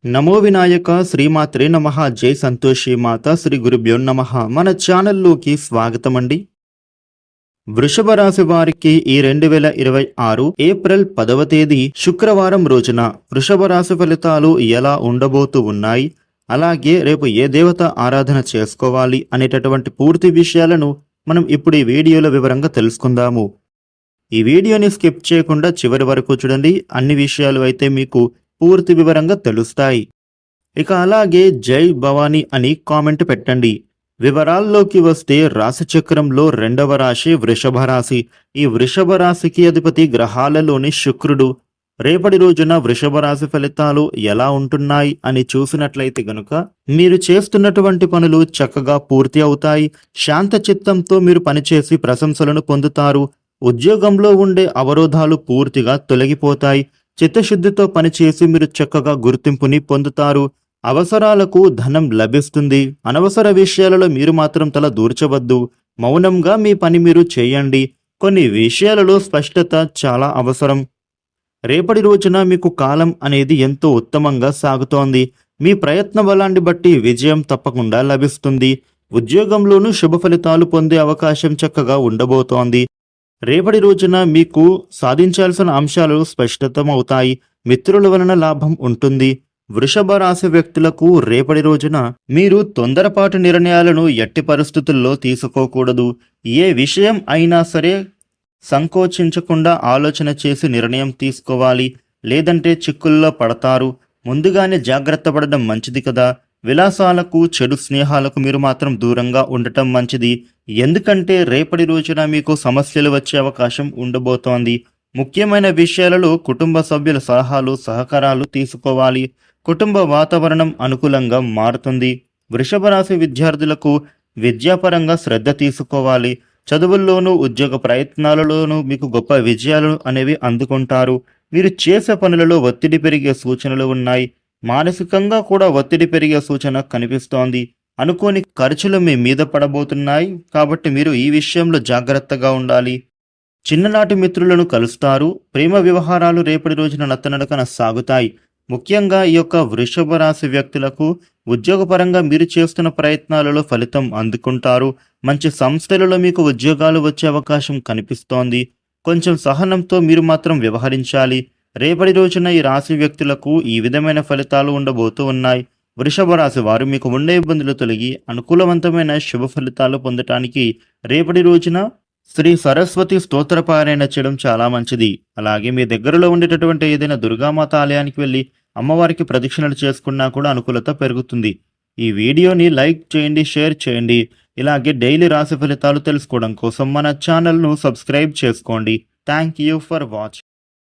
నమో వినాయక శ్రీమాత్రే నమః. జై సంతోషి మాత శ్రీ గురుభ్యో నమః. మన ఛానల్లోకి స్వాగతం అండి. వృషభ రాశి వారికి ఈ 2026 ఏప్రిల్ 10వ తేదీ శుక్రవారం రోజున వృషభ రాశి ఫలితాలు ఎలా ఉండబోతూ ఉన్నాయి, అలాగే రేపు ఏ దేవత ఆరాధన చేసుకోవాలి అనేటటువంటి పూర్తి విషయాలను మనం ఇప్పుడు ఈ వీడియోలో వివరంగా తెలుసుకుందాము. ఈ వీడియోని స్కిప్ చేయకుండా చివరి వరకు చూడండి. అన్ని విషయాలు అయితే మీకు పూర్తి వివరంగా తెలుస్తాయి. ఇక అలాగే జై భవానీ అని కామెంట్ పెట్టండి. వివరాల్లోకి వస్తే రాశి చక్రంలో రెండవ రాశి వృషభ రాశి. ఈ వృషభ రాశికి అధిపతి గ్రహాలలోని శుక్రుడు. రేపటి రోజున వృషభ రాశి ఫలితాలు ఎలా ఉంటున్నాయి అని చూసినట్లయితే గనుక మీరు చేస్తున్నటువంటి పనులు చక్కగా పూర్తి అవుతాయి. శాంత చిత్తంతో మీరు పనిచేసి ప్రశంసలను పొందుతారు. ఉద్యోగంలో ఉండే అవరోధాలు పూర్తిగా తొలగిపోతాయి. చిత్తశుద్ధితో పనిచేసి మీరు చక్కగా గుర్తింపుని పొందుతారు. అవసరాలకు ధనం లభిస్తుంది. అనవసర విషయాలలో మీరు మాత్రం తల దూర్చవద్దు. మౌనంగా మీ పని మీరు చేయండి. కొన్ని విషయాలలో స్పష్టత చాలా అవసరం. రేపటి రోజున మీకు కాలం అనేది ఎంతో ఉత్తమంగా సాగుతోంది. మీ ప్రయత్న బలాన్ని బట్టి విజయం తప్పకుండా లభిస్తుంది. ఉద్యోగంలోనూ శుభ ఫలితాలు పొందే అవకాశం చక్కగా ఉండబోతోంది. రేపటి రోజున మీకు సాధించాల్సిన అంశాలు స్పష్టతమవుతాయి. మిత్రుల వలన లాభం ఉంటుంది. వృషభ రాశి వ్యక్తులకు రేపటి రోజున మీరు తొందరపాటు నిర్ణయాలను ఎట్టి పరిస్థితుల్లో తీసుకోకూడదు. ఏ విషయం అయినా సరే సంకోచించకుండా ఆలోచన చేసి నిర్ణయం తీసుకోవాలి. లేదంటే చిక్కుల్లో పడతారు. ముందుగానే జాగ్రత్త పడడం మంచిది కదా. విలాసాలకు చెడు స్నేహాలకు మీరు మాత్రం దూరంగా ఉండటం మంచిది. ఎందుకంటే రేపటి రోజున మీకు సమస్యలు వచ్చే అవకాశం ఉండబోతోంది. ముఖ్యమైన విషయాలలో కుటుంబ సభ్యుల సలహాలు సహకారాలు తీసుకోవాలి. కుటుంబ వాతావరణం అనుకూలంగా మారుతుంది. వృషభ రాశి విద్యార్థులకు విద్యాపరంగా శ్రద్ధ తీసుకోవాలి. చదువుల్లోనూ ఉద్యోగ ప్రయత్నాలలోనూ మీకు గొప్ప విజయాలు అనేవి అందుకుంటారు. మీరు చేసే పనులలో ఒత్తిడి పెరిగే సూచనలు ఉన్నాయి. మానసికంగా కూడా ఒత్తిడి పెరిగే సూచన కనిపిస్తోంది. అనుకోని ఖర్చులు మీ మీద పడబోతున్నాయి. కాబట్టి మీరు ఈ విషయంలో జాగ్రత్తగా ఉండాలి. చిన్ననాటి మిత్రులను కలుస్తారు. ప్రేమ వ్యవహారాలు రేపటి రోజున నత్తనడకన సాగుతాయి. ముఖ్యంగా ఈ యొక్క వృషభ రాశి వ్యక్తులకు ఉద్యోగపరంగా మీరు చేస్తున్న ప్రయత్నాలలో ఫలితం అందుకుంటారు. మంచి సంస్థలలో మీకు ఉద్యోగాలు వచ్చే అవకాశం కనిపిస్తోంది. కొంచెం సహనంతో మీరు మాత్రం వ్యవహరించాలి. రేపటి రోజున ఈ రాశి వ్యక్తులకు ఈ విధమైన ఫలితాలు ఉండబోతూ ఉన్నాయి. వృషభ రాశి వారు మీకు ఉండే ఇబ్బందులు తొలగి అనుకూలవంతమైన శుభ ఫలితాలు పొందటానికి రేపటి రోజున శ్రీ సరస్వతి స్తోత్రపారాయణ చేయడం చాలా మంచిది. అలాగే మీ దగ్గరలో ఉండేటటువంటి ఏదైనా దుర్గామాత ఆలయానికి వెళ్ళి అమ్మవారికి ప్రదక్షిణలు చేసుకున్నా కూడా అనుకూలత పెరుగుతుంది. ఈ వీడియోని లైక్ చేయండి, షేర్ చేయండి. ఇలాగే డైలీ రాశి ఫలితాలు తెలుసుకోవడం కోసం మన ఛానల్ను సబ్స్క్రైబ్ చేసుకోండి. Thank you for watching.